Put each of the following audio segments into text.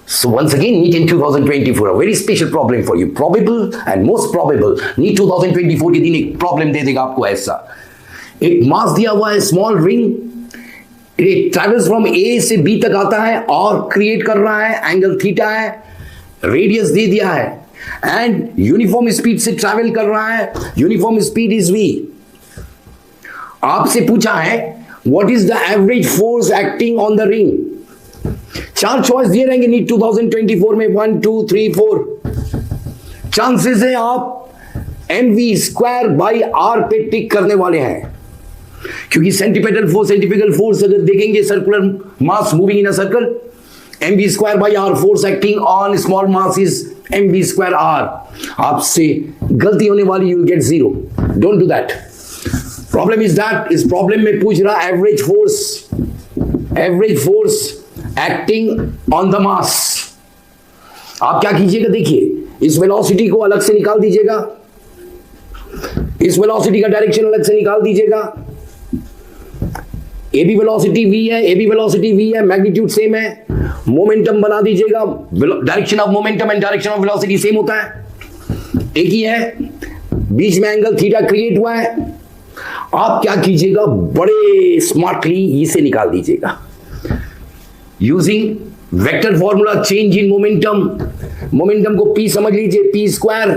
So once again, NEET in 2024, a very special problem for you. Probable and most probable, NEET 2024 के दिन एक problem दे देगा आपको ऐसा. एक मास दिया हुआ है, small ring, it travels from a से बी तक आता है और क्रिएट कर रहा है, एंगल थीटा है, रेडियस दे दिया है एंड यूनिफॉर्म स्पीड से ट्रैवल कर रहा है. Uniform speed is v. आपसे पूछा है what is the average force acting on the ring. 4 choice दिए रहेंगे नीट 2024 में, 1 2 3 4. चांसेस है आप mv स्क्वायर बाई आर पे टिक करने वाले हैं, क्योंकि सेंटीपेटल फोर्स, सेंट्रीफ्यूगल फोर्स अगर देखेंगे, circular mass moving in a circle, mv square by R, force acting on small mass is mv square R. आपसे गलती होने वाली, you will get 0. Don't do that. Problem is that, इस problem में पूछ रहा average force acting on the mass. आप क्या कीजिएगा, देखिए इस वेलोसिटी को अलग से निकाल दीजिएगा, इस वेलोसिटी का डायरेक्शन अलग से निकाल दीजिएगा. ए बी वेलोसिटी v है, ए बी वेलोसिटी v है, मैग्नीट्यूड सेम है. मोमेंटम बना दीजिएगा, direction of momentum and direction of velocity same होता है, एक ही है. बीच में एंगल थीटा क्रिएट हुआ है. आप क्या कीजिएगा, बड़े स्मार्टली इसे निकाल दीजिएगा using vector formula, change in momentum. Momentum को p समझ लीजिए, p स्क्वायर.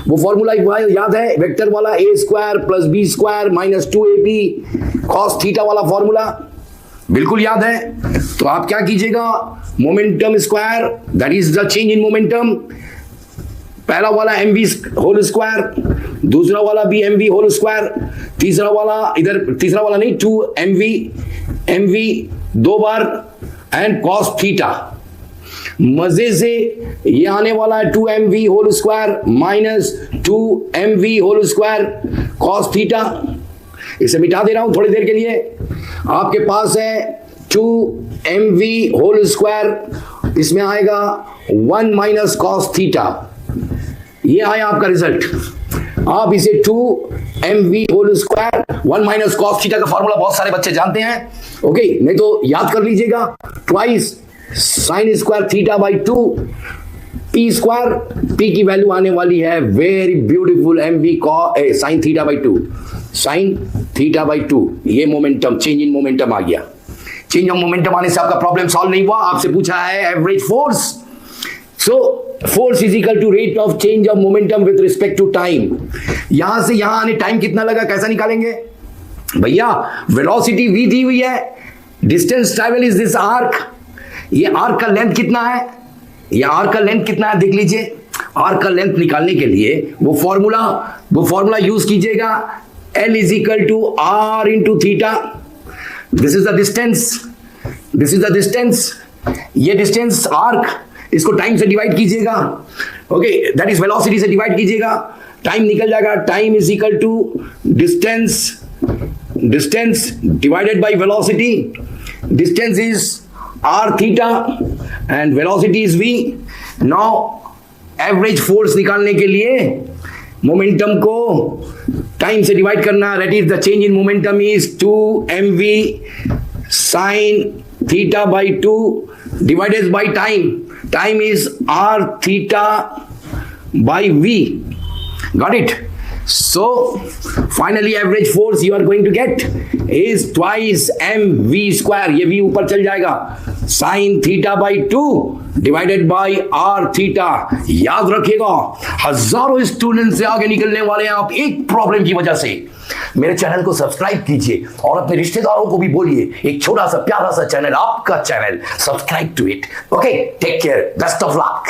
वो फॉर्मूला याद है, वेक्टर वाला, a square plus b square minus 2ab cos theta वाला फॉर्मूला बिल्कुल याद है. तो आप क्या कीजिएगा, momentum square, that is the change in momentum. पहला वाला mv होल स्क्वायर, दूसरा वाला भी mv होल स्क्वायर, तीसरा वाला, इधर तीसरा वाला नहीं, 2mv 2 bar and cos theta. मजे से ये आने वाला है 2mv whole square minus 2mv whole square cos theta. इसे मिटा दे रहा हूं थोड़ी देर के लिए. आपके पास है 2mv होल स्क्वायर, इसमें आएगा 1 माइनस कॉस थीटा. ये आया आपका रिजल्ट. आप इसे 2mv whole square 1 minus cos theta का फॉर्मूला बहुत सारे बच्चे जानते हैं, ओके, नहीं तो याद कर लीजिएगा. Twice sine square theta by 2 p square. p की वैल्यू आने वाली है very beautiful mv sine theta by 2, sine theta by 2. ये मोमेंटम, चेंज इन मोमेंटम आ गया. चेंज ऑफ मोमेंटम आने से आपका प्रॉब्लम सॉल्व नहीं हुआ. आपसे पूछा है average force. So force is equal to rate of change of momentum with respect to time. यहां से यहां आने टाइम कितना लगा, कैसा निकालेंगे भैया. वेलोसिटी v दी हुई है, distance travel is this arc. ये आर्क का लेंथ कितना है, ये आर्क का लेंथ कितना है देख लीजिए. आर्क का लेंथ निकालने के लिए वो फॉर्मूला यूज कीजिएगा, L is equal to R into theta. This is the distance, ये डिस्टेंस आर्क, इसको टाइम से डिवाइड कीजिएगा, ओके, दैट इज वेलोसिटी से डिवाइड कीजिएगा, टाइम निकल जाएगा. Time is equal to distance divided by velocity. Distance is r theta and velocity is v. Now average force निकालने के लिए मोमेंटम को टाइम से डिवाइड करना, that is the change in momentum is 2mv sine theta by 2 divided by time. Time is r theta by v. Got it? So finally average force you are going to get is twice mv square. ये v ऊपर चल जाएगा, sin theta by 2 divided by r theta. याद रखिएगा, हजारों student से आगे निकलने वाले हैं आप एक प्रॉब्लम की वजह से. मेरे चैनल को सब्सक्राइब कीजिए और अपने रिश्तेदारों को भी बोलिए, एक छोटा सा प्यारा सा चैनल, आपका channel, subscribe to it. Okay, take care, best of luck.